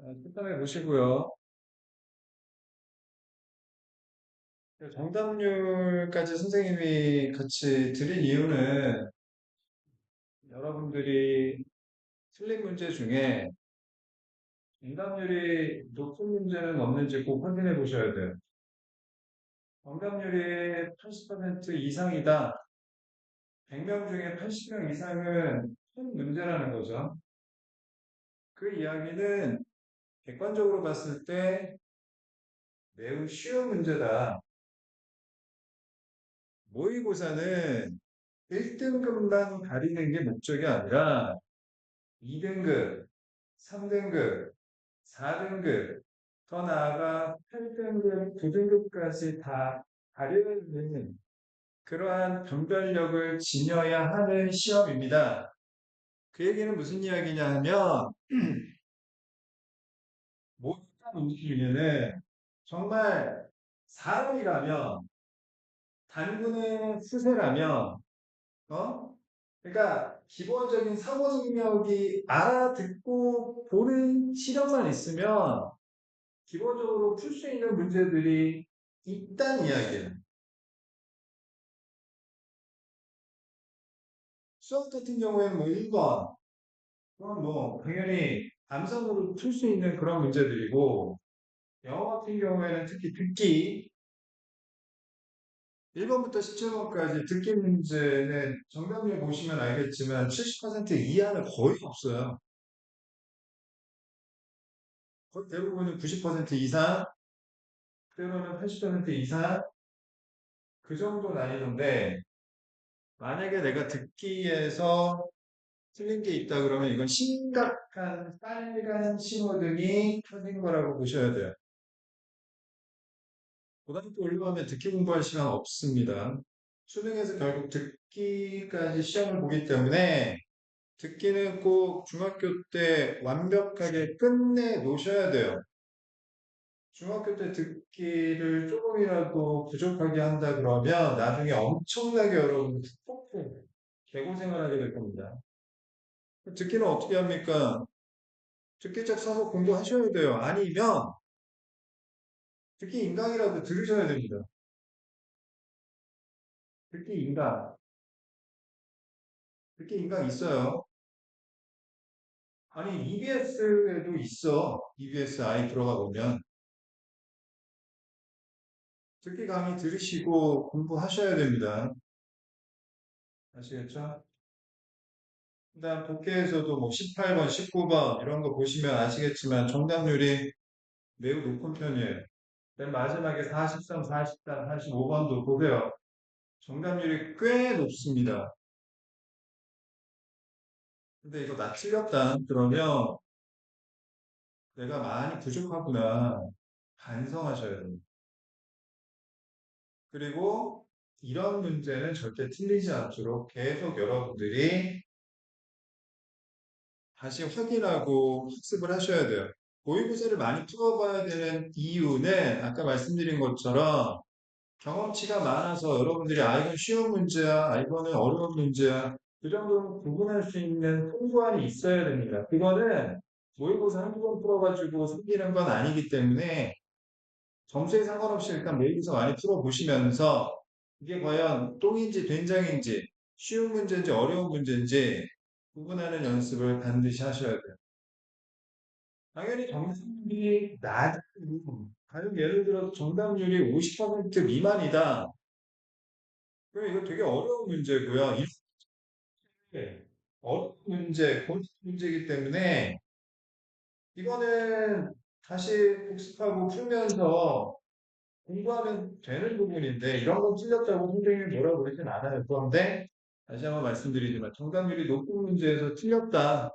간단하게 보시고요. 정답률까지 선생님이 같이 드린 이유는 여러분들이 틀린 문제 중에 정답률이 높은 문제는 없는지 꼭 확인해 보셔야 돼요. 정답률이 80% 이상이다. 100명 중에 80명 이상은 큰 문제라는 거죠. 그 이야기는 객관적으로 봤을 때 매우 쉬운 문제다. 모의고사는 1등급만 가리는 게 목적이 아니라 2등급, 3등급, 4등급, 더 나아가 8등급, 9등급까지 다 가려는 그러한 변별력을 지녀야 하는 시험입니다. 그 얘기는 무슨 이야기냐 하면 모든 문제 중에는 정말 사람이라면 단군의 수세라면 그러니까 기본적인 사고 능력이 알아듣고 보는 시력만 있으면 기본적으로 풀 수 있는 문제들이 있다는 이야기예요. 수학 같은 경우에는 뭐 1번, 그건 뭐 당연히 암산으로 풀 수 있는 그런 문제들이고, 영어 같은 경우에는 특히 듣기, 1번부터 17번까지 듣기 문제는 정답률 보시면 알겠지만 70% 이하는 거의 없어요. 거의 대부분은 90% 이상, 때로는 80% 이상, 그 정도 난이도인데, 만약에 내가 듣기에서 틀린 게 있다 그러면 이건 심각한 빨간 신호등이 켜진 거라고 보셔야 돼요. 고등학교 올라가면 듣기 공부할 시간 없습니다. 수능에서 결국 듣기까지 시험을 보기 때문에 듣기는 꼭 중학교 때 완벽하게 끝내 놓으셔야 돼요. 중학교 때 듣기를 조금이라도 부족하게 한다 그러면 나중에 엄청나게 여러분 폭풍 개고생을 하게 될 겁니다. 듣기는 어떻게 합니까? 듣기책 사서 공부하셔야 돼요. 아니면 듣기 인강이라도 들으셔야 됩니다. 듣기 인강, 듣기 인강 있어요. 아니 EBS에도 있어. EBS 아이 들어가 보면 듣기 강의 들으시고 공부하셔야 됩니다. 아시겠죠? 그다음 독해에서도 뭐 18번, 19번 이런 거 보시면 아시겠지만 정답률이 매우 높은 편이에요. 맨 마지막에 43, 44, 45번도 보세요. 정답률이 꽤 높습니다. 근데 이거 나 틀렸다. 그러면 내가 많이 부족하구나. 반성하셔야 됩니다. 그리고 이런 문제는 절대 틀리지 않도록 계속 여러분들이 다시 확인하고 학습을 하셔야 돼요. 모의고사를 많이 풀어봐야 되는 이유는 아까 말씀드린 것처럼 경험치가 많아서 여러분들이 아, 이건 쉬운 문제야, 아, 이거는 어려운 문제야. 그 정도는 구분할 수 있는 통보안이 있어야 됩니다. 그거는 모의고사 한두 번 풀어가지고 생기는 건 아니기 때문에 점수에 상관없이 일단 모의고사 많이 풀어보시면서 이게 과연 똥인지 된장인지 쉬운 문제인지 어려운 문제인지 구분하는 연습을 반드시 하셔야 돼요. 당연히 정답률이 낮은, 가령 예를 들어 정답률이 50% 미만이다. 그럼 이거 되게 어려운 문제고요. 이렇게 어려운 문제, 고급 문제이기 때문에 이거는 다시 복습하고 풀면서 공부하면 되는 부분인데 이런 건 틀렸다고 선생님이 뭐라고 그러진 않아요. 그런데 다시 한번 말씀드리지만 정답률이 높은 문제에서 틀렸다.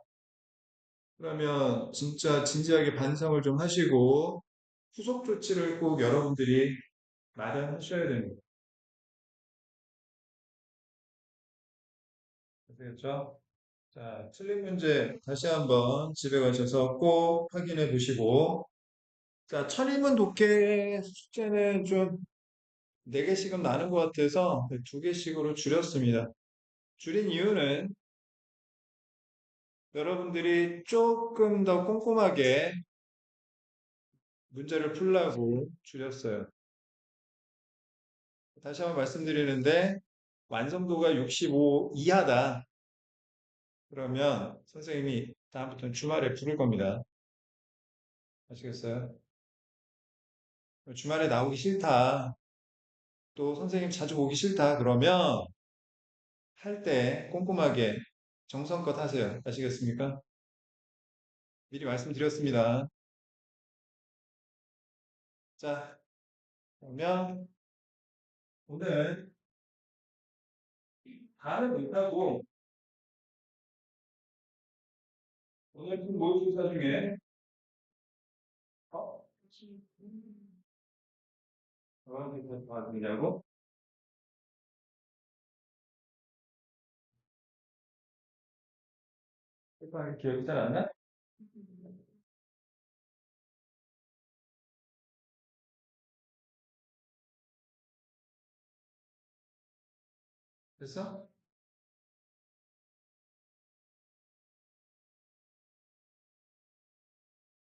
그러면 진짜 진지하게 반성을 좀 하시고 후속 조치를 꼭 여러분들이 마련하셔야 됩니다. 아시겠죠? 자, 틀린 문제 다시 한번 집에 가셔서 꼭 확인해 보시고 자, 천인문 독해 숙제는 좀 4개씩은 많은 것 같아서 2개씩으로 줄였습니다. 줄인 이유는 여러분들이 조금 더 꼼꼼하게 문제를 풀라고 줄였어요. 다시 한번 말씀드리는데 완성도가 65 이하다. 그러면 선생님이 다음부터는 주말에 부를 겁니다. 아시겠어요? 주말에 나오기 싫다. 또 선생님 자주 보기 싫다. 그러면 할 때 꼼꼼하게 정성껏 하세요. 아시겠습니까? 미리 말씀드렸습니다. 자, 그러면 오늘 다는 못하고 오늘 그 모의고사 중에 어? 저한테 받으냐고? 색깔이 기억이 잘 안 나? 됐어?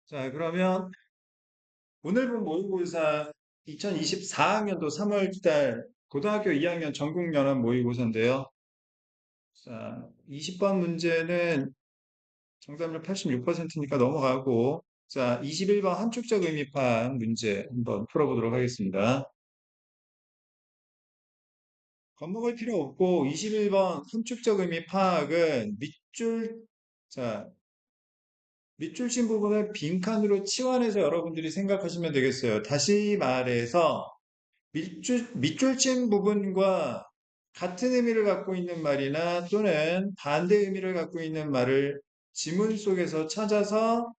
자, 그러면 오늘 본 모의고사 2024학년도 3월 달 고등학교 2학년 전국연합 모의고사인데요. 자, 20번 문제는 정답률 86%니까 넘어가고, 자, 21번 함축적 의미 파악 문제 한번 풀어보도록 하겠습니다. 겁먹을 필요 없고, 21번 함축적 의미 파악은 자, 밑줄친 부분을 빈칸으로 치환해서 여러분들이 생각하시면 되겠어요. 다시 말해서, 밑줄친 부분과 같은 의미를 갖고 있는 말이나 또는 반대 의미를 갖고 있는 말을 지문 속에서 찾아서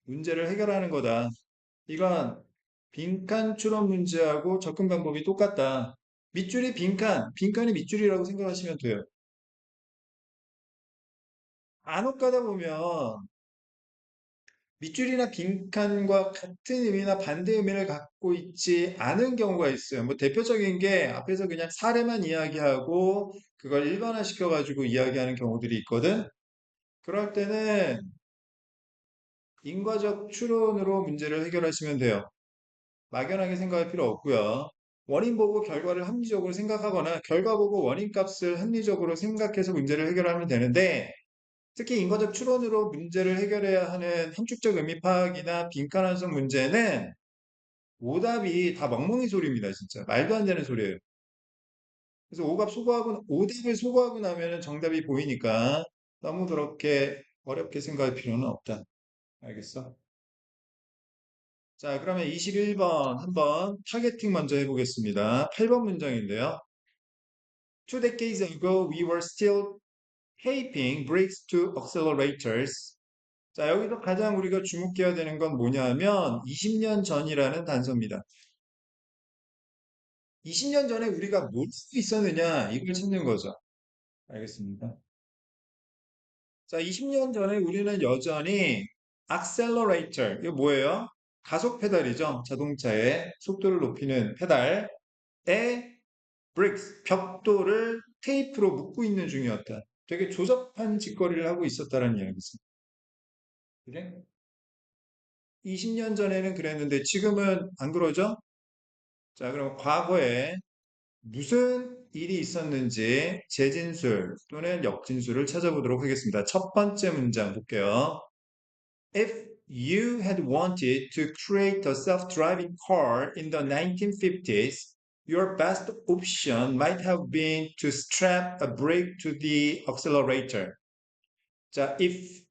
문제를 해결하는 거다. 이건 빈칸 추론 문제하고 접근 방법이 똑같다. 밑줄이 빈칸이 밑줄이라고 생각하시면 돼요. 간혹 가다 보면 밑줄이나 빈칸과 같은 의미나 반대 의미를 갖고 있지 않은 경우가 있어요. 뭐 대표적인 게 앞에서 그냥 사례만 이야기하고 그걸 일반화시켜가지고 이야기하는 경우들이 있거든. 그럴 때는 인과적 추론으로 문제를 해결하시면 돼요. 막연하게 생각할 필요 없고요. 원인 보고 결과를 합리적으로 생각하거나 결과 보고 원인 값을 합리적으로 생각해서 문제를 해결하면 되는데 특히 인과적 추론으로 문제를 해결해야 하는 함축적 의미 파악이나 빈칸 완성 문제는 오답이 다 멍멍이 소리입니다, 진짜. 말도 안 되는 소리예요. 그래서 오답을 소거하고 나면 정답이 보이니까 너무 그렇게 어렵게 생각할 필요는 없다. 알겠어? 자, 그러면 21번 한번 타겟팅 먼저 해보겠습니다. 8번 문장인데요. Two decades ago, we were still taping brakes to accelerators. 자, 여기서 가장 우리가 주목해야 되는 건 뭐냐면 20년 전이라는 단서입니다. 20년 전에 우리가 뭘 쓰고 있었느냐 이걸 찾는 거죠. 알겠습니다. 자, 20년 전에 우리는 여전히 accelerator, 이거 뭐예요? 가속 페달이죠. 자동차의 속도를 높이는 페달에 bricks, 벽돌을 테이프로 묶고 있는 중이었다. 되게 조잡한 짓거리를 하고 있었다는 이야기죠. 그래? 20년 전에는 그랬는데 지금은 안 그러죠? 자, 그럼 과거에 무슨 일이 있었는지 재진술 또는 역진술을 찾아보도록 하겠습니다. 첫 번째 문장 볼게요. If you had wanted to create a self-driving car in the 1950s, your best option might have been to strap a brake to the accelerator. 자, if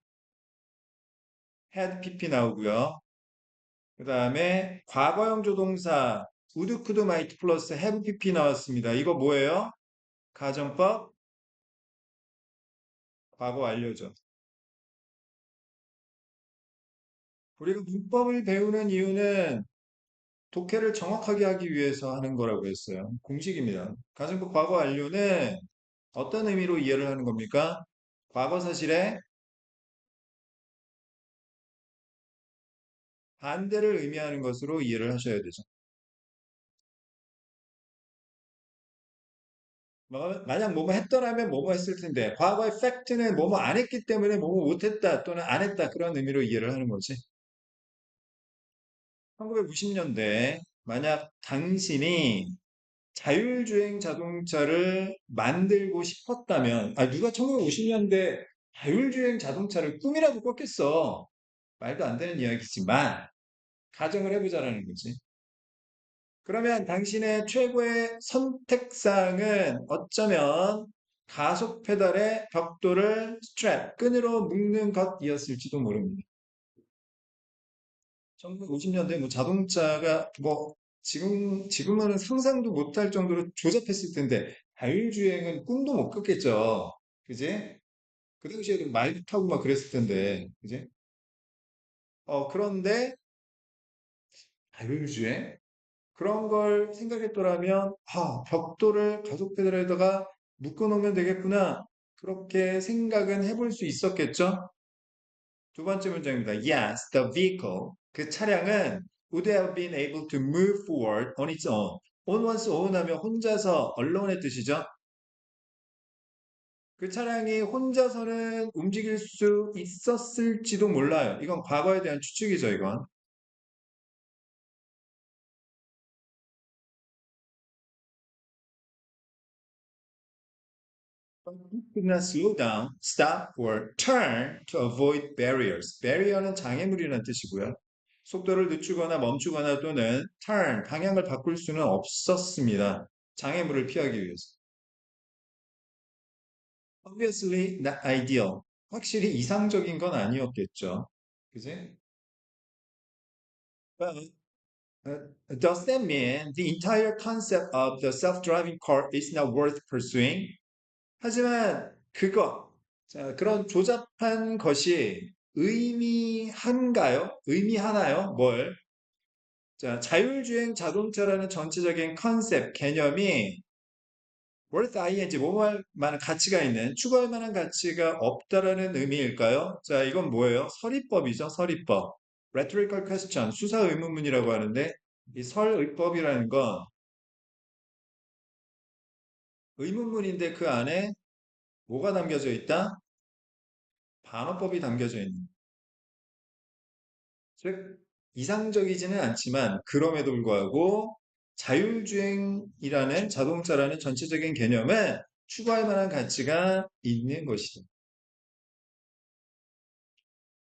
had pp 나오고요. 그 다음에 과거형 조동사 would, could, might 플러스 have pp 나왔습니다. 이거 뭐예요? 가정법 과거 완료죠. 우리가 문법을 배우는 이유는 독해를 정확하게 하기 위해서 하는 거라고 했어요. 공식입니다. 가정법 과거 완료는 어떤 의미로 이해를 하는 겁니까? 과거 사실에 반대를 의미하는 것으로 이해를 하셔야 되죠. 만약 뭐뭐 했더라면 뭐뭐 했을 텐데 과거의 팩트는 뭐뭐 안 했기 때문에 뭐뭐 못했다 또는 안 했다 그런 의미로 이해를 하는 거지. 1950년대 만약 당신이 자율주행 자동차를 만들고 싶었다면, 누가 1950년대 자율주행 자동차를 꿈이라고 꿨겠어. 말도 안 되는 이야기지만, 가정을 해보자라는 거지. 그러면 당신의 최고의 선택사항은 어쩌면 가속 페달의 벽돌을 끈으로 묶는 것이었을지도 모릅니다. 1950년대 뭐 자동차가 뭐 지금은 상상도 못할 정도로 조잡했을 텐데 자율주행은 꿈도 못 꿨겠죠. 그지? 그 당시에도 말도 타고 막 그랬을 텐데. 그지? 그런데 자율주행? 그런 걸 생각했더라면 벽돌을 가속 페달에다가 묶어 놓으면 되겠구나. 그렇게 생각은 해볼 수 있었겠죠? 두 번째 문장입니다. Yes, the vehicle. 그 차량은 would have been able to move forward on its own. on once on 하면 혼자서 언론의 뜻이죠. 그 차량이 혼자서는 움직일 수 있었을지도 몰라요. 이건 과거에 대한 추측이죠, 이건. Could not slow down, stop, or turn to avoid barriers. barrier는 장애물이라는 뜻이고요. 속도를 늦추거나 멈추거나 또는 turn, 방향을 바꿀 수는 없었습니다. 장애물을 피하기 위해서. Obviously not ideal. 확실히 이상적인 건 아니었겠죠. 그지? But does that mean the entire concept of the self-driving car is not worth pursuing? 하지만 그런 조잡한 것이 의미하나요? 뭘? 자, 자율주행 자동차라는 전체적인 컨셉, 개념이 worth ing, 뭐할 만한 가치가 있는, 추구할 만한 가치가 없다라는 의미일까요? 자, 이건 뭐예요? 설의법이죠, 설의법. rhetorical question, 수사 의문문이라고 하는데, 이 설의법이라는 건 의문문인데 그 안에 뭐가 담겨져 있다? 반어법이 담겨져 있는. 즉, 이상적이지는 않지만, 그럼에도 불구하고, 자율주행이라는 자동차라는 전체적인 개념은 추구할 만한 가치가 있는 것이다.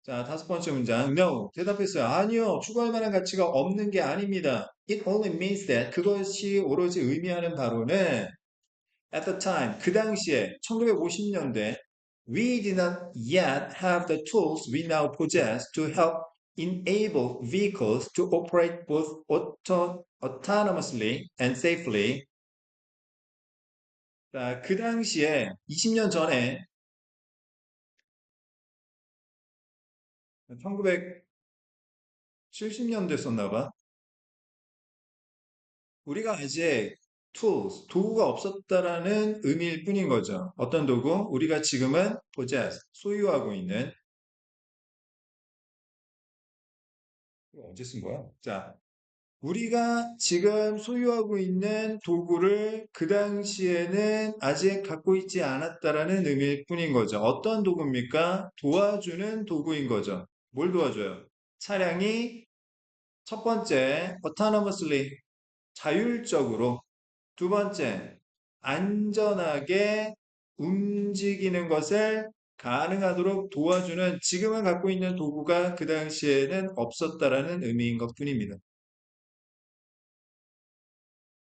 자, 다섯 번째 문장. No. 대답했어요. 아니요. 추구할 만한 가치가 없는 게 아닙니다. It only means that 그것이 오로지 의미하는 바로는 at the time, 그 당시에 1950년대 we did not yet have the tools we now possess to help enable vehicles to operate both autonomously and safely. 자, 그 당시에 20년 전에 1970년대 썼나 봐. 우리가 아직 tools, 도구가 없었다라는 의미일 뿐인 거죠. 어떤 도구? 우리가 지금은 possess, 소유하고 있는. 이거 언제 쓴 거야? 자, 우리가 지금 소유하고 있는 도구를 그 당시에는 아직 갖고 있지 않았다라는 의미일 뿐인 거죠. 어떤 도구입니까? 도와주는 도구인 거죠. 뭘 도와줘요? 차량이 첫 번째, autonomously, 자율적으로 두 번째, 안전하게 움직이는 것을 가능하도록 도와주는 지금은 갖고 있는 도구가 그 당시에는 없었다라는 의미인 것 뿐입니다.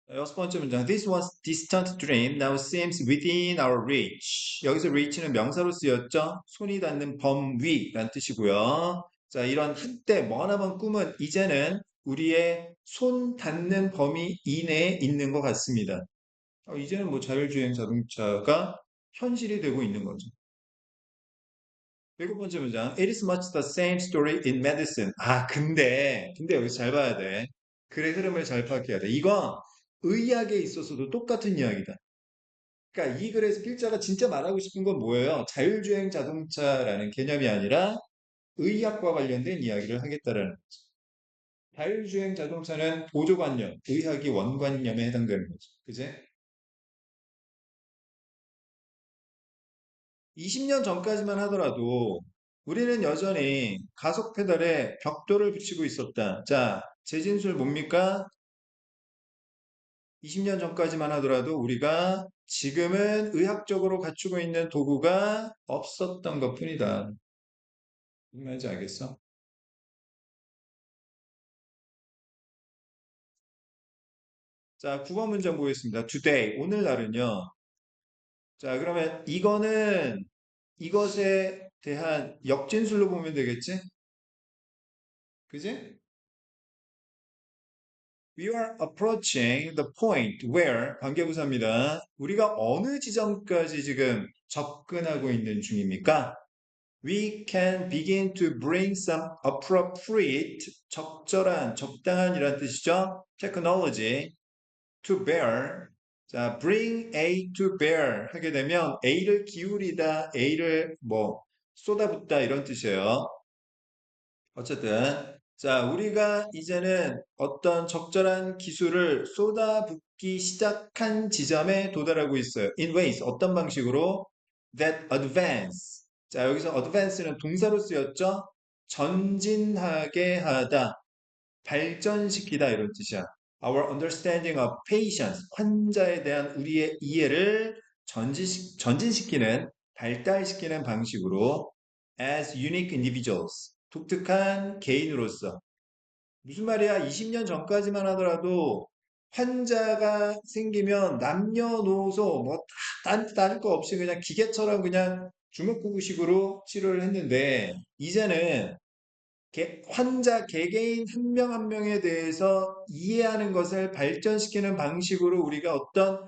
여섯 번째 문장. This was distant dream now seems within our reach. 여기서 reach는 명사로 쓰였죠. 손이 닿는 범위라는 뜻이고요. 자, 이런 한때 머나먼 꿈은 이제는 우리의 손 닿는 범위 이내에 있는 것 같습니다. 이제는 뭐 자율주행 자동차가 현실이 되고 있는 거죠. 일곱 번째 문장. It is much the same story in medicine. 근데 여기서 잘 봐야 돼. 글의 흐름을 잘 파악해야 돼. 이건 의학에 있어서도 똑같은 이야기다. 그러니까 이 글에서 필자가 진짜 말하고 싶은 건 뭐예요? 자율주행 자동차라는 개념이 아니라 의학과 관련된 이야기를 하겠다라는 거죠. 자율주행 자동차는 보조관념, 의학이 원관념에 해당되는 거죠. 그제? 20년 전까지만 하더라도 우리는 여전히 가속 페달에 벽돌을 붙이고 있었다. 자, 재진술 뭡니까? 20년 전까지만 하더라도 우리가 지금은 의학적으로 갖추고 있는 도구가 없었던 것뿐이다. 무슨 말인지 알겠어? 자, 9번 문장 보겠습니다. Today, 오늘날은요. 자, 그러면 이거는 이것에 대한 역진술로 보면 되겠지? 그지? We are approaching the point where 관계부사입니다. 우리가 어느 지점까지 지금 접근하고 있는 중입니까? We can begin to bring some appropriate, 적절한, 적당한이란 뜻이죠. technology to bear. 자, bring A to bear 하게 되면 A를 기울이다, A를 뭐 쏟아붓다 이런 뜻이에요. 어쨌든 자, 우리가 이제는 어떤 적절한 기술을 쏟아붓기 시작한 지점에 도달하고 있어요. In ways, 어떤 방식으로? That advance. 자, 여기서 advance는 동사로 쓰였죠? 전진하게 하다, 발전시키다 이런 뜻이야. Our understanding of patients, 환자에 대한 우리의 이해를 전진시키는, 발달시키는 방식으로 as unique individuals, 독특한 개인으로서. 무슨 말이야? 20년 전까지만 하더라도 환자가 생기면 남녀노소 뭐 따질 거 없이 그냥 기계처럼 그냥 주먹구구식으로 치료를 했는데 이제는 환자 개개인 한 명 한 명에 대해서 이해하는 것을 발전시키는 방식으로 우리가 어떤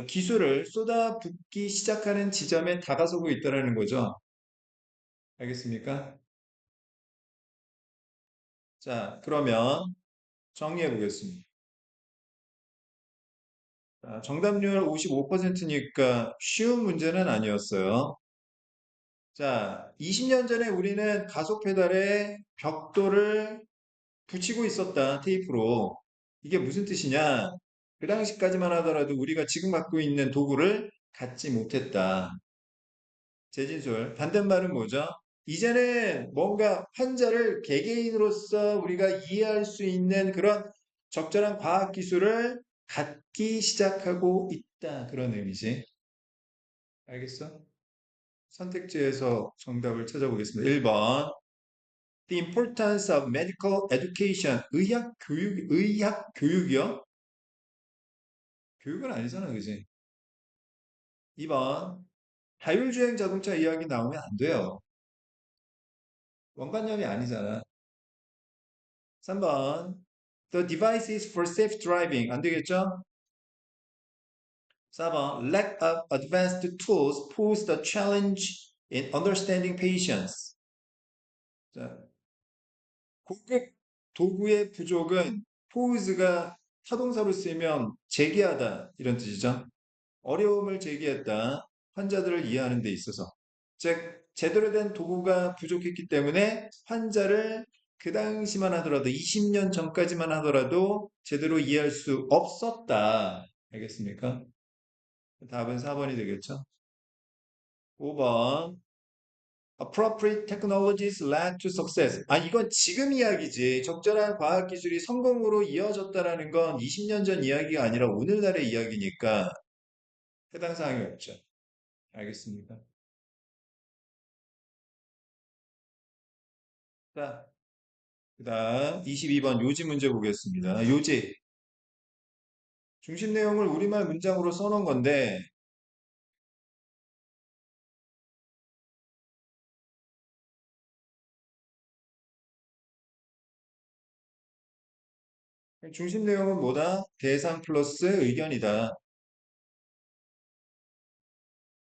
기술을 쏟아붓기 시작하는 지점에 다가서고 있다는 거죠. 알겠습니까? 자, 그러면 정리해 보겠습니다. 정답률 55%니까 쉬운 문제는 아니었어요. 자, 20년 전에 우리는 가속 페달에 벽돌을 붙이고 있었다, 테이프로. 이게 무슨 뜻이냐? 그 당시까지만 하더라도 우리가 지금 갖고 있는 도구를 갖지 못했다. 재진술. 반대말은 뭐죠? 이제는 뭔가 환자를 개개인으로서 우리가 이해할 수 있는 그런 적절한 과학 기술을 갖기 시작하고 있다. 그런 의미지. 알겠어? 선택지에서 정답을 찾아보겠습니다. 1번. The importance of medical education. 의학 교육이요? 교육은 아니잖아, 그지? 2번. 자율주행 자동차 이야기 나오면 안 돼요. 원관념이 아니잖아. 3번. The device is for safe driving. 안 되겠죠? 4번. Lack of advanced tools pose the challenge in understanding patients. 자, 고급 도구의 부족은 pose가 타동사로 쓰이면 제기하다 이런 뜻이죠. 어려움을 제기했다. 환자들을 이해하는 데 있어서. 즉, 제대로 된 도구가 부족했기 때문에 환자를 그 당시만 하더라도 20년 전까지만 하더라도 제대로 이해할 수 없었다. 알겠습니까? 답은 4번이 되겠죠. 5번. Appropriate technologies led to success. 이건 지금 이야기지. 적절한 과학기술이 성공으로 이어졌다라는 건 20년 전 이야기가 아니라 오늘날의 이야기니까 해당 사항이 없죠. 알겠습니까? 자, 그 다음 22번 요지 문제 보겠습니다. 요지. 중심 내용을 우리말 문장으로 써놓은 건데 중심 내용은 뭐다? 대상 플러스 의견이다.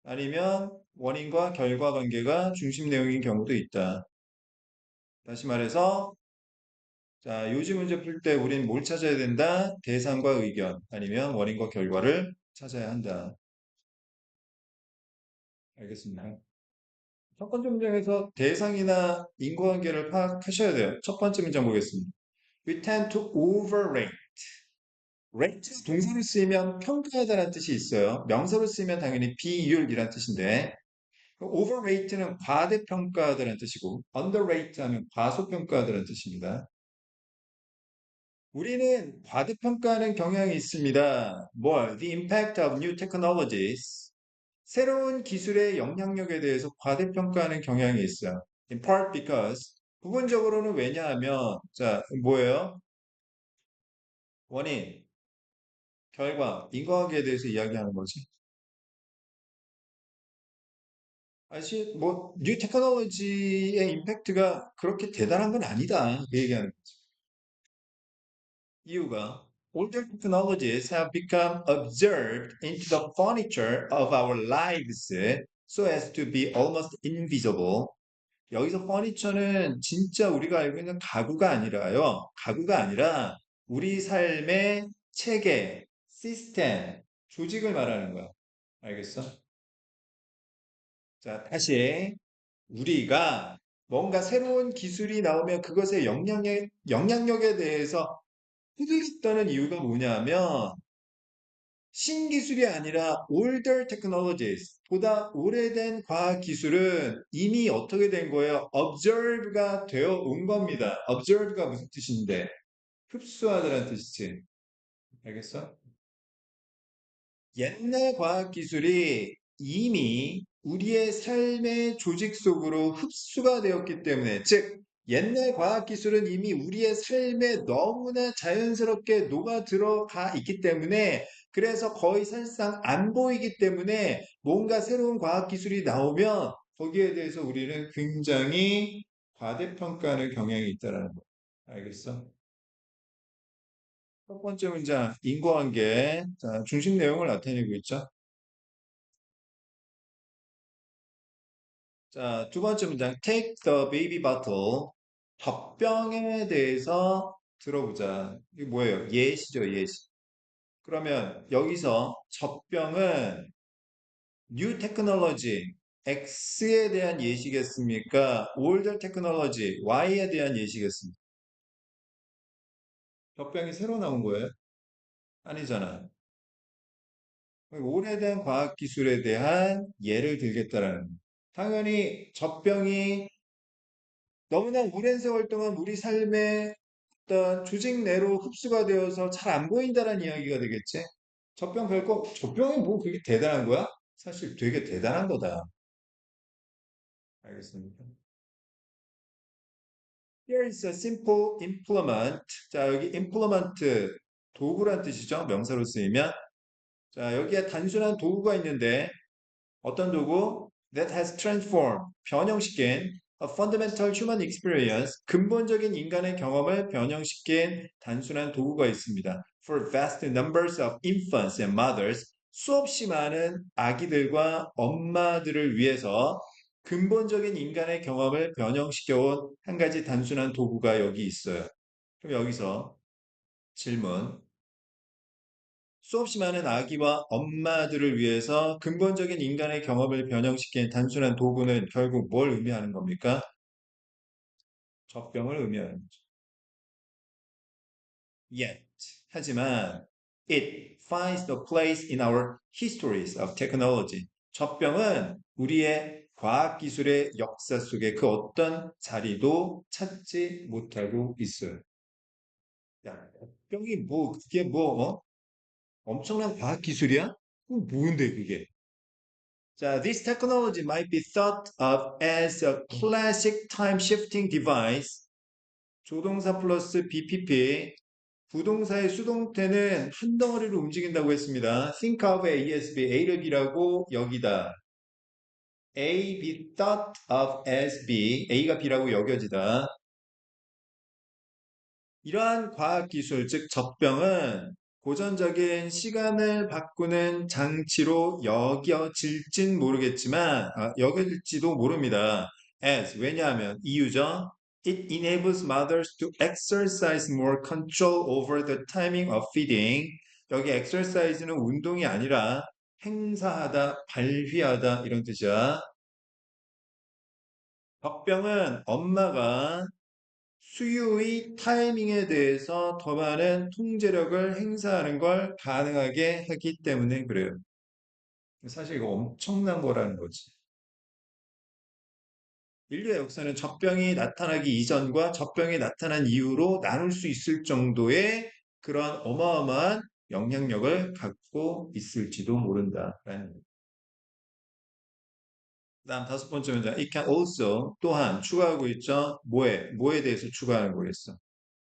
아니면 원인과 결과 관계가 중심 내용인 경우도 있다. 다시 말해서 자, 요지 문제 풀 때 우린 뭘 찾아야 된다? 대상과 의견 아니면 원인과 결과를 찾아야 한다. 알겠습니다. 첫 번째 문장에서 대상이나 인과관계를 파악하셔야 돼요. 첫 번째 문장 보겠습니다. We tend to overrate. rate 동사로 쓰이면 평가하다라는 뜻이 있어요. 명사로 쓰이면 당연히 비율이라는 뜻인데 overrate는 과대평가하다라는 뜻이고 underrate 하면 과소평가하다라는 뜻입니다. 우리는 과대평가하는 경향이 있습니다. 뭘? The impact of new technologies. 새로운 기술의 영향력에 대해서 과대평가하는 경향이 있어요. In part because 부분적으로는 왜냐하면 자 뭐예요? 원인, 결과, 인과관계에 대해서 이야기하는 거지. 사실 뭐 뉴 테크놀로지의 임팩트가 그렇게 대단한 건 아니다. 그 얘기하는 거지. 이유가 older technologies have become observed into the furniture of our lives so as to be almost invisible. 여기서 furniture는 진짜 우리가 알고 있는 가구가 아니라요. 가구가 아니라 우리 삶의 체계, 시스템, 조직을 말하는 거야. 알겠어? 자, 다시 우리가 뭔가 새로운 기술이 나오면 그것의 영향력에 대해서 후들렸다는 이유가 뭐냐면 신기술이 아니라 older technologies, 보다 오래된 과학 기술은 이미 어떻게 된 거예요? observe가 되어 온 겁니다. observe가 무슨 뜻인데? 흡수하다라는 뜻이지. 알겠어? 옛날 과학 기술이 이미 우리의 삶의 조직 속으로 흡수가 되었기 때문에, 즉, 옛날 과학 기술은 이미 우리의 삶에 너무나 자연스럽게 녹아 들어가 있기 때문에, 그래서 거의 사실상 안 보이기 때문에 뭔가 새로운 과학 기술이 나오면 거기에 대해서 우리는 굉장히 과대평가하는 경향이 있다는 거. 알겠어? 첫 번째 문장, 인과관계. 자, 중심 내용을 나타내고 있죠. 자, 두 번째 문장. Take the baby bottle. 젖병에 대해서 들어보자. 이게 뭐예요? 예시죠, 예시. 그러면 여기서 젖병은 new technology, X에 대한 예시겠습니까? older technology, Y에 대한 예시겠습니까? 젖병이 새로 나온 거예요? 아니잖아. 오래된 과학기술에 대한 예를 들겠다라는. 당연히 젖병이 너무나 오랜 세월 동안 우리 삶에 어떤 조직 내로 흡수가 되어서 잘 안 보인다는 이야기가 되겠지. 젖병이 뭐 그게 대단한 거야? 사실 되게 대단한 거다. 알겠습니까? Here is a simple implement. 자, 여기 implement 도구란 뜻이죠. 명사로 쓰이면. 자, 여기에 단순한 도구가 있는데 어떤 도구? That has transformed, 변형시킨 a fundamental human experience, 근본적인 인간의 경험을 변형시킨 단순한 도구가 있습니다. For vast numbers of infants and mothers, 수없이 많은 아기들과 엄마들을 위해서 근본적인 인간의 경험을 변형시켜온 한 가지 단순한 도구가 여기 있어요. 그럼 여기서 질문. 수없이 많은 아기와 엄마들을 위해서 근본적인 인간의 경험을 변형시킨 단순한 도구는 결국 뭘 의미하는 겁니까? 젖병을 의미하는 거죠. Yet, 하지만 it finds the place in our histories of technology. 젖병은 우리의 과학기술의 역사 속에 그 어떤 자리도 찾지 못하고 있어요. 야, 젖병이 뭐, 그게 뭐, 엄청난 과학기술이야? 그럼 뭔데, 그게? 자, this technology might be thought of as a classic time-shifting device. 조동사 플러스 BPP. 부동사의 수동태는 한 덩어리로 움직인다고 했습니다. Think of ASB, A를 B라고 여기다. A be thought of as B, A가 B라고 여겨지다. 이러한 과학기술, 즉 젖병은 고전적인 시간을 바꾸는 장치로 여겨질진 모르겠지만, 여겨질지도 모릅니다. As, 왜냐하면 이유죠. It enables mothers to exercise more control over the timing of feeding. 여기 exercise는 운동이 아니라 행사하다, 발휘하다 이런 뜻이야. 젖병은 엄마가 수유의 타이밍에 대해서 더 많은 통제력을 행사하는 걸 가능하게 하기 때문에 그래요. 사실 이거 엄청난 거라는 거지. 인류의 역사는 젖병이 나타나기 이전과 젖병이 나타난 이후로 나눌 수 있을 정도의 그런 어마어마한 영향력을 갖고 있을지도 모른다라는. 그다음 다섯 번째 문장. It can also 또한 추가하고 있죠. 뭐에 대해서 추가하는 거겠어?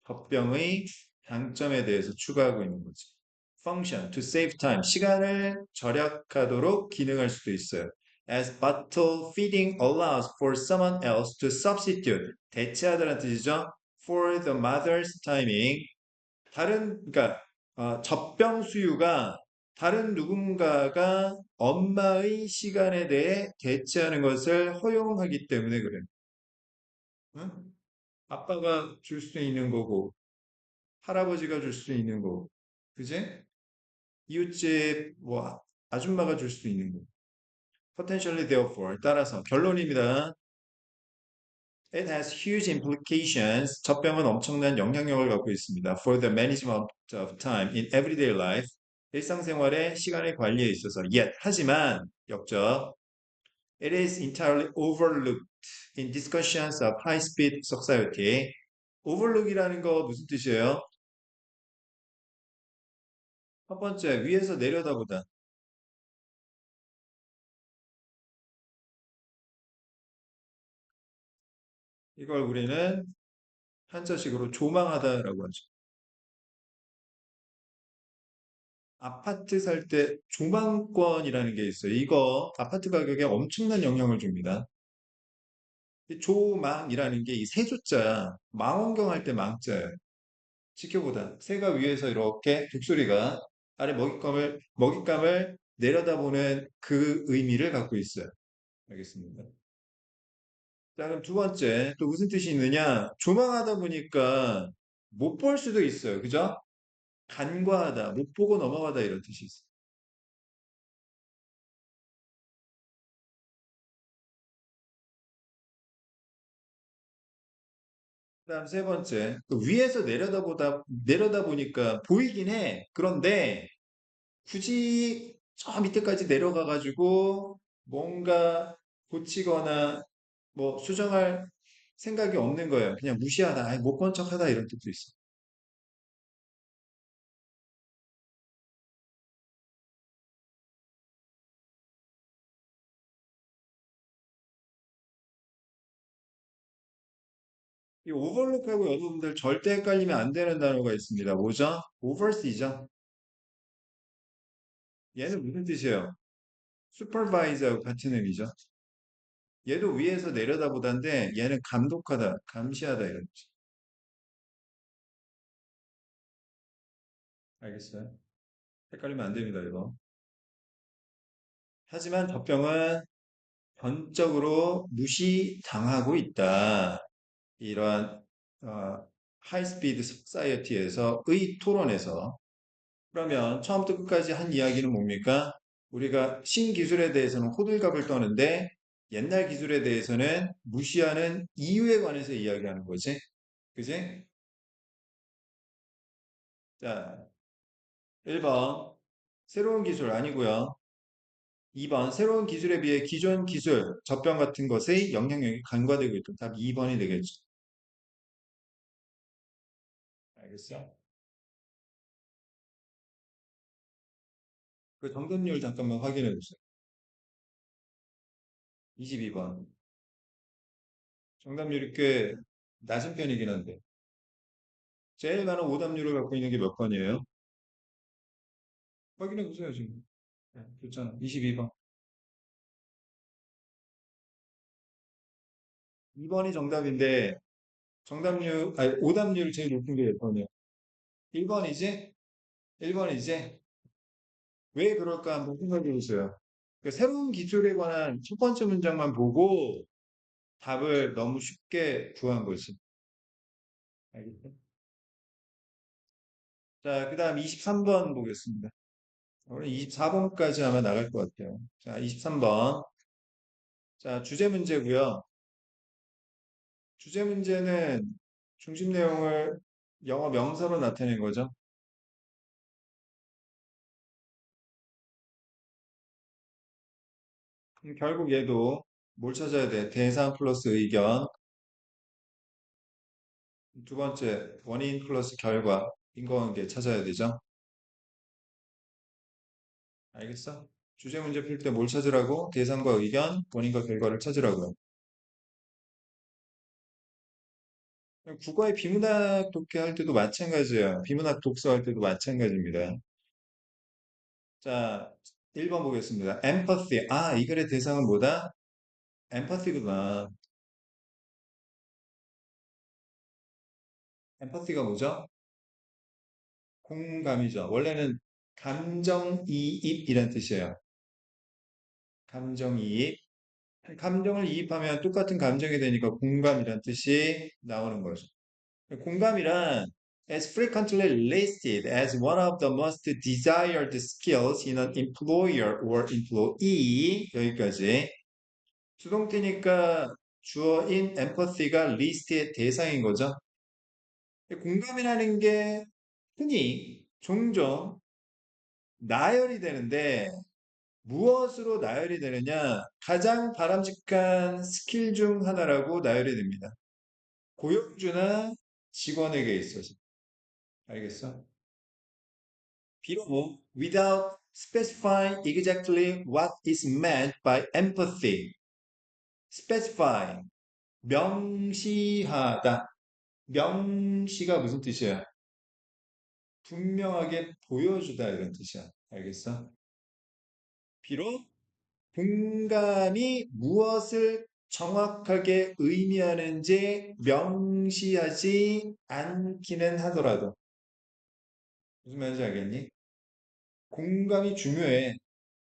젖병의 장점에 대해서 추가하고 있는 거지. Function to save time 시간을 절약하도록 기능할 수도 있어요. As bottle feeding allows for someone else to substitute 대체하다는 뜻이죠. For the mother's timing 그러니까 젖병 수유가 다른 누군가가 엄마의 시간에 대해 대체하는 것을 허용하기 때문에 그래. 응? 아빠가 줄 수 있는 거고, 할아버지가 줄 수 있는 거고, 그지? 이웃집 뭐 아줌마가 줄 수 있는 거. Potentially therefore 따라서 결론입니다. It has huge implications. 젖병은 엄청난 영향력을 갖고 있습니다. For the management of time in everyday life. 일상생활의 시간의 관리에 있어서. Yet, 하지만, 역적. It is entirely overlooked in discussions of high-speed society. overlook이라는 거 무슨 뜻이에요? 첫 번째, 위에서 내려다보다. 이걸 우리는 한자식으로 조망하다라고 하죠. 아파트 살 때 조망권이라는 게 있어요. 이거 아파트 가격에 엄청난 영향을 줍니다. 이 조망이라는 게 이 세조자, 망원경 할 때 망자예요. 지켜보다. 새가 위에서 이렇게 독수리가 아래 먹잇감을 내려다보는 그 의미를 갖고 있어요. 알겠습니다. 자, 그럼 두 번째, 또 무슨 뜻이 있느냐? 조망하다 보니까 못 볼 수도 있어요. 그죠? 간과하다, 못 보고 넘어가다 이런 뜻이 있어요. 그다음 세 번째, 그 위에서 내려다 보니까 보이긴 해. 그런데 굳이 저 밑에까지 내려가 가지고 뭔가 고치거나 뭐 수정할 생각이 없는 거예요. 그냥 무시하다, 아이, 못 본 척하다 이런 뜻도 있어. 이 오버룩하고 여러분들 절대 헷갈리면 안 되는 단어가 있습니다. 뭐죠? oversee죠. 얘는 무슨 뜻이에요? supervisor하고 같은 의미죠. 얘도 위에서 내려다보다인데 얘는 감독하다, 감시하다 이런 뜻. 알겠어요? 헷갈리면 안 됩니다, 이거. 하지만 젖병은 전적으로 무시당하고 있다. 이러한 하이스피드 소사이어티에서의 토론에서 그러면 처음부터 끝까지 한 이야기는 뭡니까? 우리가 신기술에 대해서는 호들갑을 떠는데 옛날 기술에 대해서는 무시하는 이유에 관해서 이야기하는 거지. 그지? 자, 1번 새로운 기술 아니고요. 2번 새로운 기술에 비해 기존 기술, 젖병 같은 것의 영향력이 간과되고 있다. 답 2번이 되겠죠. 알겠어? 그 정답률 잠깐만 확인해 주세요. 22번. 정답률이 꽤 낮은 편이긴 한데. 제일 많은 오답률을 갖고 있는 게 몇 번이에요? 확인해 보세요, 지금. 네, 좋잖아. 22번. 2번이 정답인데, 오답률 제일 높은 게 몇 번이에요? 1번이지? 1번이지? 왜 그럴까 한번 생각해 보세요. 그러니까 새로운 기술에 관한 첫 번째 문장만 보고 답을 너무 쉽게 구한 거지. 알겠죠? 자, 그 다음 23번 보겠습니다. 오늘 24번까지 아마 나갈 것 같아요. 자, 23번. 자, 주제 문제고요. 주제 문제는 중심 내용을 영어 명사로 나타낸 거죠. 결국 얘도 뭘 찾아야 돼? 대상 플러스 의견. 두 번째, 원인 플러스 결과. 인과관계 찾아야 되죠? 알겠어? 주제 문제 풀 때 뭘 찾으라고? 대상과 의견, 원인과 결과를 찾으라고요. 국어의 비문학 독해 할 때도 마찬가지예요. 비문학 독서 할 때도 마찬가지입니다. 자, 1번 보겠습니다. empathy. 아, 이 글의 대상은 뭐다? empathy구나. empathy가 뭐죠? 공감이죠. 원래는 감정이입이란 뜻이에요. 감정이입. 감정을 이입하면 똑같은 감정이 되니까 공감이란 뜻이 나오는 거죠. 공감이란 is frequently listed as one of the most desired skills in an employer or employee. 여기까지. 주동태니까 주어인 empathy가 리스트의 대상인 거죠. 공감이라는 게 흔히 종종 나열이 되는데 무엇으로 나열이 되느냐? 가장 바람직한 스킬 중 하나라고 나열이 됩니다. 고용주나 직원에게 있어서. 알겠어? 비록 without specifying exactly what is meant by empathy. specify, 명시하다. 명시가 무슨 뜻이야? 분명하게 보여주다 이런 뜻이야. 알겠어? 비록 공감이 무엇을 정확하게 의미하는지 명시하지 않기는 하더라도 무슨 말인지 알겠니? 공감이 중요해.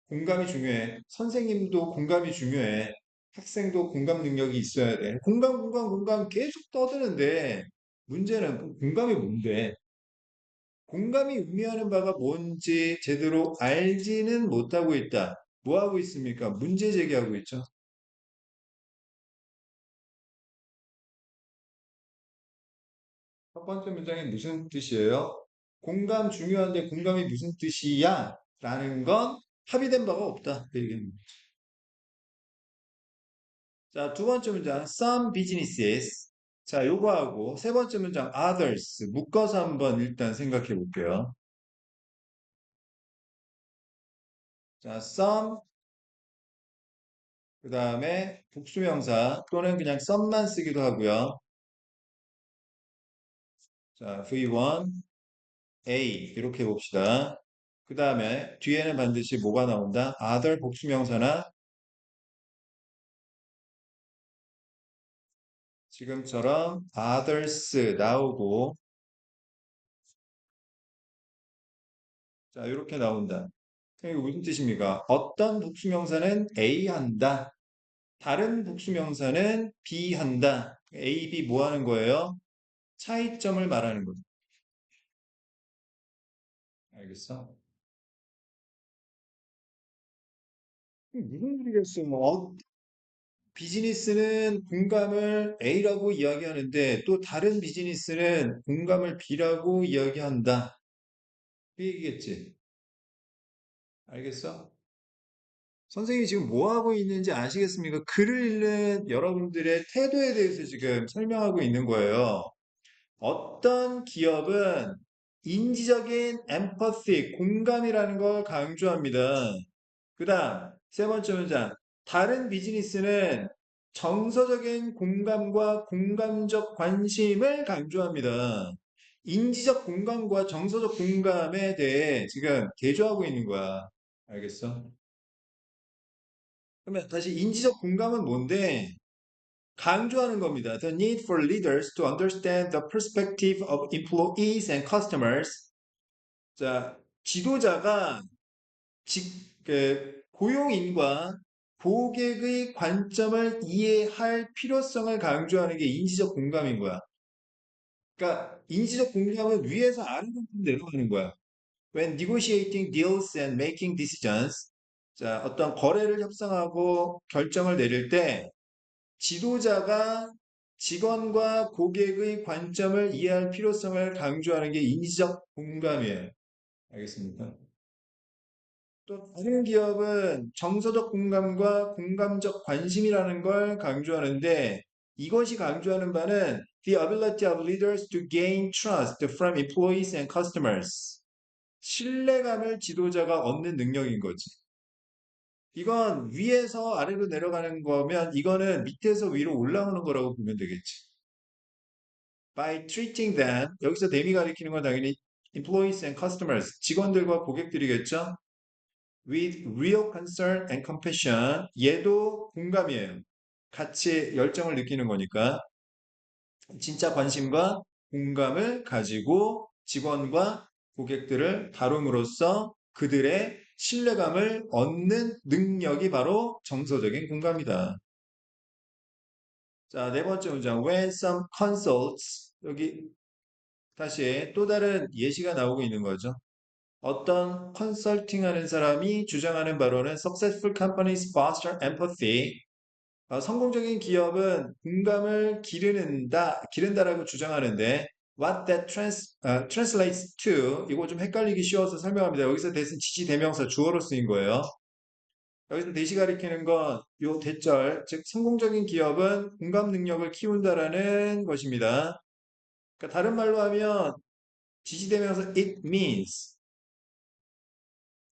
공감이 중요해. 선생님도 공감이 중요해. 학생도 공감 능력이 있어야 돼. 공감 계속 떠드는데 문제는 그 공감이 뭔데? 공감이 의미하는 바가 뭔지 제대로 알지는 못하고 있다. 뭐 하고 있습니까? 문제 제기하고 있죠. 첫 번째 문장이 무슨 뜻이에요? 공감 중요한데 공감이 무슨 뜻이야? 라는 건 합의된 바가 없다. 그 얘기입니다. 자, 두 번째 문장, some businesses. 자, 요거하고 세 번째 문장, others. 묶어서 한번 일단 생각해 볼게요. 자, some, 그 다음에 복수명사 또는 그냥 some만 쓰기도 하고요. 자, V1, A 이렇게 봅시다. 그 다음에 뒤에는 반드시 뭐가 나온다? other 복수명사나 지금처럼 others 나오고 자 이렇게 나온다. 이게 무슨 뜻입니까? 어떤 복수명사는 A 한다. 다른 복수명사는 B 한다. A, B 뭐 하는 거예요? 차이점을 말하는 거죠. 알겠어? 무슨 소리겠어? 비즈니스는 공감을 A라고 이야기하는데 또 다른 비즈니스는 공감을 B라고 이야기한다. 그 얘기겠지. 알겠어? 선생님이 지금 뭐 하고 있는지 아시겠습니까? 글을 읽는 여러분들의 태도에 대해서 지금 설명하고 있는 거예요. 어떤 기업은 인지적인 엠퍼시, 공감이라는 걸 강조합니다. 그 다음, 세 번째 문장. 다른 비즈니스는 정서적인 공감과 공감적 관심을 강조합니다. 인지적 공감과 정서적 공감에 대해 지금 개조하고 있는 거야. 알겠어? 그러면 다시 인지적 공감은 뭔데? 강조하는 겁니다. The need for leaders to understand the perspective of employees and customers. 자, 지도자가 고용인과 고객의 관점을 이해할 필요성을 강조하는 게 인지적 공감인 거야. 그러니까 인지적 공감은 위에서 아래로 내려가는 거야. When negotiating deals and making decisions. 자, 어떤 거래를 협상하고 결정을 내릴 때 지도자가 직원과 고객의 관점을 이해할 필요성을 강조하는 게 인지적 공감이에요. 알겠습니까? 또 다른 기업은 정서적 공감과 공감적 관심이라는 걸 강조하는데 이것이 강조하는 바는 the ability of leaders to gain trust from employees and customers. 신뢰감을 지도자가 얻는 능력인 거지. 이건 위에서 아래로 내려가는 거면 이거는 밑에서 위로 올라오는 거라고 보면 되겠지. By treating them, 여기서 them이 가리키는 건 당연히 employees and customers, 직원들과 고객들이겠죠. With real concern and compassion, 얘도 공감이에요. 같이 열정을 느끼는 거니까 진짜 관심과 공감을 가지고 직원과 고객들을 다룸으로써 그들의 신뢰감을 얻는 능력이 바로 정서적인 공감이다. 자, 네 번째 문장. When some consults, 여기 다시 또 다른 예시가 나오고 있는 거죠. 어떤 컨설팅 하는 사람이 주장하는 바로는 successful companies foster empathy. 성공적인 기업은 공감을 기른다라고 주장하는데 what that translates to 이거 좀 헷갈리기 쉬워서 설명합니다. 여기서 대신 지시 대명사 주어로 쓰인 거예요. 여기서 대시 가리키는 건 요 대절, 즉 성공적인 기업은 공감 능력을 키운다라는 것입니다. 그러니까 다른 말로 하면 지시대명사 it means,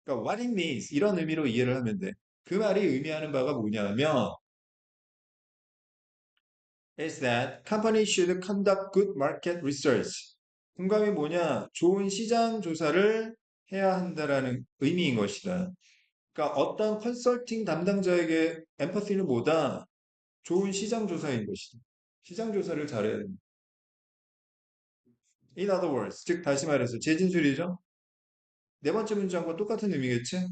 그러니까 what it means 이런 의미로 이해를 하면 돼. 그 말이 의미하는 바가 뭐냐면 is that companies should conduct good market research. 공감이 뭐냐? 좋은 시장 조사를 해야 한다라는 의미인 것이다. 그러니까 어떤 컨설팅 담당자에게 엠퍼시는 뭐다? 좋은 시장 조사인 것이다. 시장 조사를 잘해야 됩니다. In other words, 즉 다시 말해서 재진술이죠. 네 번째 문장과 똑같은 의미겠지?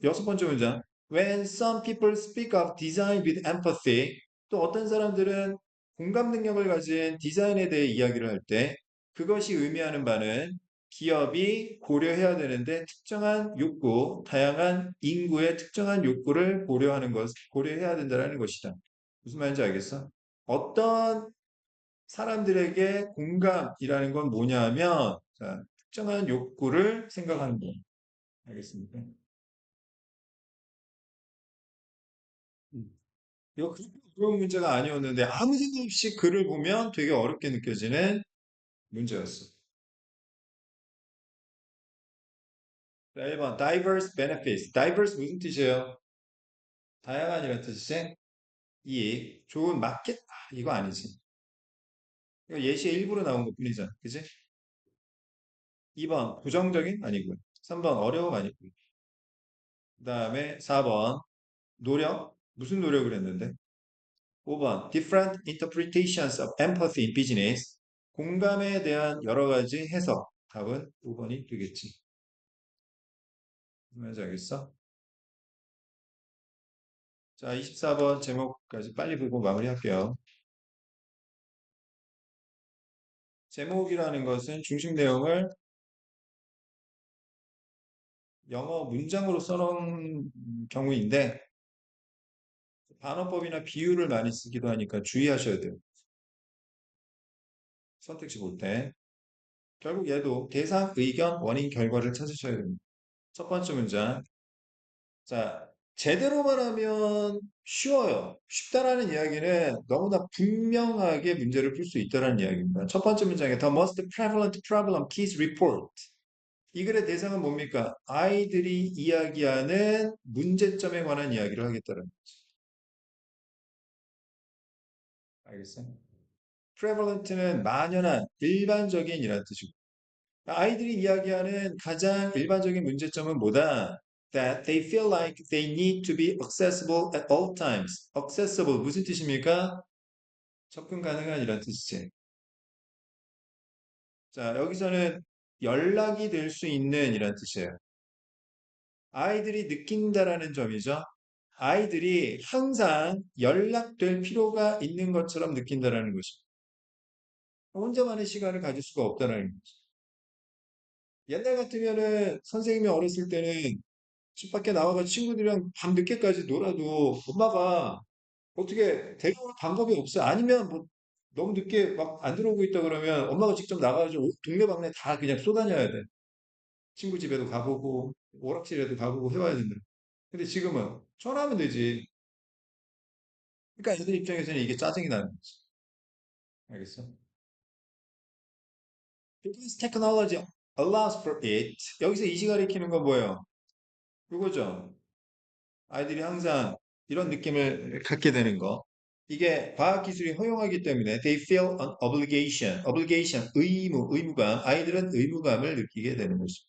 여섯 번째 문장. When some people speak of design with empathy, 또 어떤 사람들은 공감 능력을 가진 디자인에 대해 이야기를 할 때 그것이 의미하는 바는 기업이 고려해야 되는데 특정한 욕구, 다양한 인구의 특정한 욕구를 고려해야 된다는 것이다. 무슨 말인지 알겠어? 어떤 사람들에게 공감이라는 건 뭐냐면, 자, 특정한 욕구를 생각하는 거. 알겠습니까? 음. 이거 그렇게 어려운 문제가 아니었는데 아무 생각 없이 글을 보면 되게 어렵게 느껴지는 문제였어. 자, 1번 diverse benefits. diverse 무슨 뜻이에요? 다양한이라는 뜻이지? 이익, 좋은 마켓? 이거 아니지. 이거 예시의 일부로 나온 것뿐이잖아. 그지? 2번 부정적인? 아니고요. 3번 어려움 아니고요. 그 다음에 4번 노력? 무슨 노력을 했는데? 5번 different interpretations of empathy in business. 공감에 대한 여러 가지 해석. 답은 5번이 되겠지. 뭔지 알겠어? 자, 24번 제목까지 빨리 보고 마무리할게요. 제목이라는 것은 중심 내용을 영어 문장으로 써놓은 경우인데 반어법이나 비유를 많이 쓰기도 하니까 주의하셔야 돼요. 선택지 볼 때. 결국 얘도 대상, 의견, 원인, 결과를 찾으셔야 됩니다. 첫 번째 문장. 자, 제대로 말하면 쉬워요. 쉽다라는 이야기는 너무나 분명하게 문제를 풀 수 있다는 이야기입니다. 첫 번째 문장에 The most prevalent problem kids report. 이 글의 대상은 뭡니까? 아이들이 이야기하는 문제점에 관한 이야기를 하겠다는 거죠. 알겠어요? prevalent는 만연한, 일반적인이라는 뜻이고 아이들이 이야기하는 가장 일반적인 문제점은 뭐다? That they feel like they need to be accessible at all times. accessible 무슨 뜻입니까? 접근 가능한 이란 뜻이지. 자, 여기서는 연락이 될 수 있는 이란 뜻이에요. 아이들이 느낀다라는 점이죠. 아이들이 항상 연락될 필요가 있는 것처럼 느낀다라는 것입니다. 혼자만의 시간을 가질 수가 없다는 거죠. 옛날 같으면은 선생님이 어렸을 때는 집 밖에 나와서 친구들이랑 밤 늦게까지 놀아도 엄마가 어떻게 데려올 방법이 없어요. 아니면 뭐 너무 늦게 막 안 들어오고 있다 그러면 엄마가 직접 나가가지고 동네방네 다 그냥 쏘다녀야 돼. 친구 집에도 가보고, 오락실에도 가보고 해봐야 된다. 근데 지금은 전화하면 되지. 그러니까 애들 입장에서는 이게 짜증이 나는 거지. 알겠어? Because technology allows for it. 여기서 이시 가리키는 건 뭐예요? 그거죠. 아이들이 항상 이런 느낌을 갖게 되는 거. 이게 과학기술이 허용하기 때문에 they feel an obligation, obligation, 의무감. 아이들은 의무감을 느끼게 되는 거죠.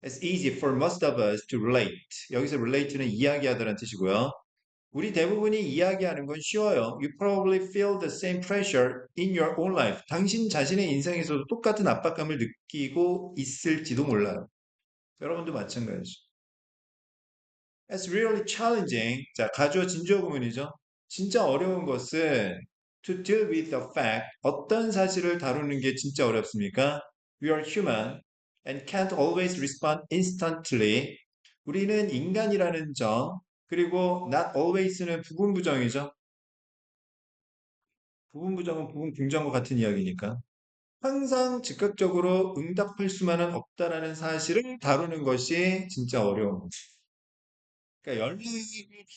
It's easy for most of us to relate. 여기서 relate는 이야기하다는 뜻이고요. 우리 대부분이 이야기하는 건 쉬워요. You probably feel the same pressure in your own life. 당신 자신의 인생에서도 똑같은 압박감을 느끼고 있을지도 몰라요. 여러분도 마찬가지죠. It's really challenging. 자, 가주어 진주어 구문이죠. 진짜 어려운 것은 to deal with the fact. 어떤 사실을 다루는 게 진짜 어렵습니까? We are human and can't always respond instantly. 우리는 인간이라는 점, 그리고 not always는 부분부정이죠. 부분부정은 부분긍정과 같은 이야기니까. 항상 즉각적으로 응답할 수만은 없다라는 사실을 다루는 것이 진짜 어려운 거죠. 그러니까 연락을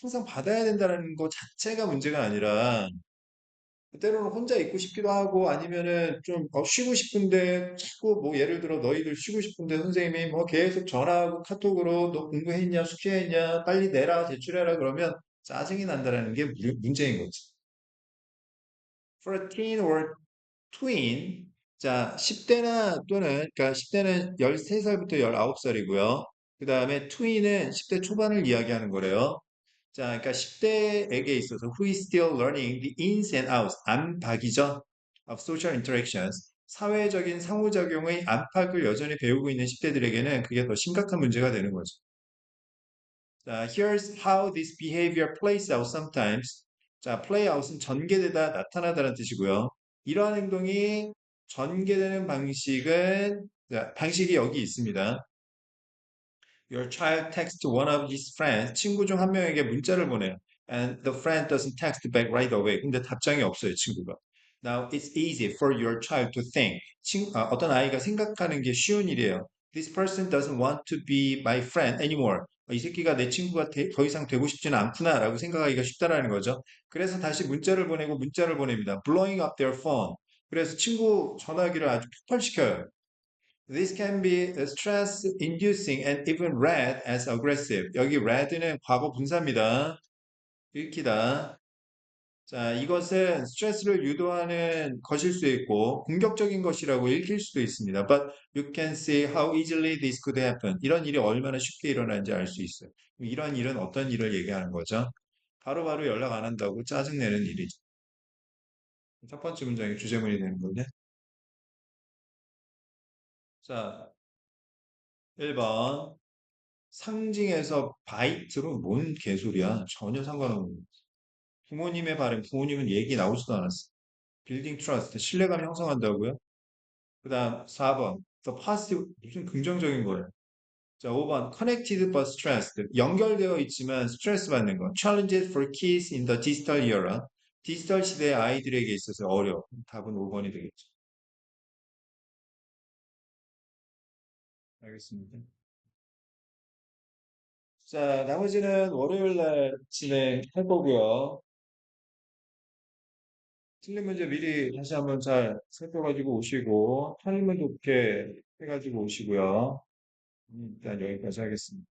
항상 받아야 된다는 것 자체가 문제가 아니라 때로는 혼자 있고 싶기도 하고 아니면은 좀 쉬고 싶은데 자꾸 뭐 예를 들어 너희들 쉬고 싶은데 선생님이 뭐 계속 전화하고 카톡으로 너 공부했냐 숙제했냐 빨리 내라 제출해라 그러면 짜증이 난다라는 게 문제인 거지. For a teen or twin, 자 10대나 또는 그러니까 10대는 13살부터 19살이고요. 그 다음에 twin은 10대 초반을 이야기하는 거래요. 자, 그러니까 10대에게 있어서 who is still learning the ins and outs, 안팎이죠. of social interactions. 사회적인 상호작용의 안팎을 여전히 배우고 있는 10대들에게는 그게 더 심각한 문제가 되는 거죠. 자, here's how this behavior plays out sometimes. 자, play out은 전개되다, 나타나다라는 뜻이고요. 이러한 행동이 전개되는 방식은, 자, 방식이 여기 있습니다. Your child texts one of his friends. 친구 중 한 명에게 문자를 보내요. And the friend doesn't text back right away. 근데 답장이 없어요, 친구가. Now it's easy for your child to think. 어떤 아이가 생각하는 게 쉬운 일이에요. This person doesn't want to be my friend anymore. 이 새끼가 내 친구가 더 이상 되고 싶지는 않구나라고 생각하기가 쉽다라는 거죠. 그래서 다시 문자를 보내고 문자를 보냅니다. Blowing up their phone. 그래서 친구 전화기를 아주 폭발시켜요. This can be stress inducing and even read as aggressive. 여기 read는 과거 분사입니다. 읽히다. 자, 이것은 스트레스를 유도하는 것일 수 있고 공격적인 것이라고 읽힐 수도 있습니다. But you can see how easily this could happen. 이런 일이 얼마나 쉽게 일어나는지 알 수 있어요. 이런 일은 어떤 일을 얘기하는 거죠? 바로바로 연락 안 한다고 짜증내는 일이죠. 첫 번째 문장이 주제문이 되는 건데. 자, 1번. 상징에서 바이트로 뭔 개소리야. 전혀 상관없는. 부모님의 발음, 부모님은 얘기 나오지도 않았어. 빌딩 트러스트, 신뢰감 형성한다고요? 그 다음 4번, the positive, 무슨 긍정적인 거예요. 자, 5번, connected but stressed, 연결되어 있지만 스트레스 받는 거. Challenges for kids in the digital era, 디지털 시대의 아이들에게 있어서 어려워. 답은 5번이 되겠죠. 알겠습니다. 자, 나머지는 월요일 날 진행해보고요. 틀린 문제 미리 다시 한번 잘 살펴가지고 오시고, 틀린 문제 좋게 해가지고 오시고요. 일단 여기까지 하겠습니다.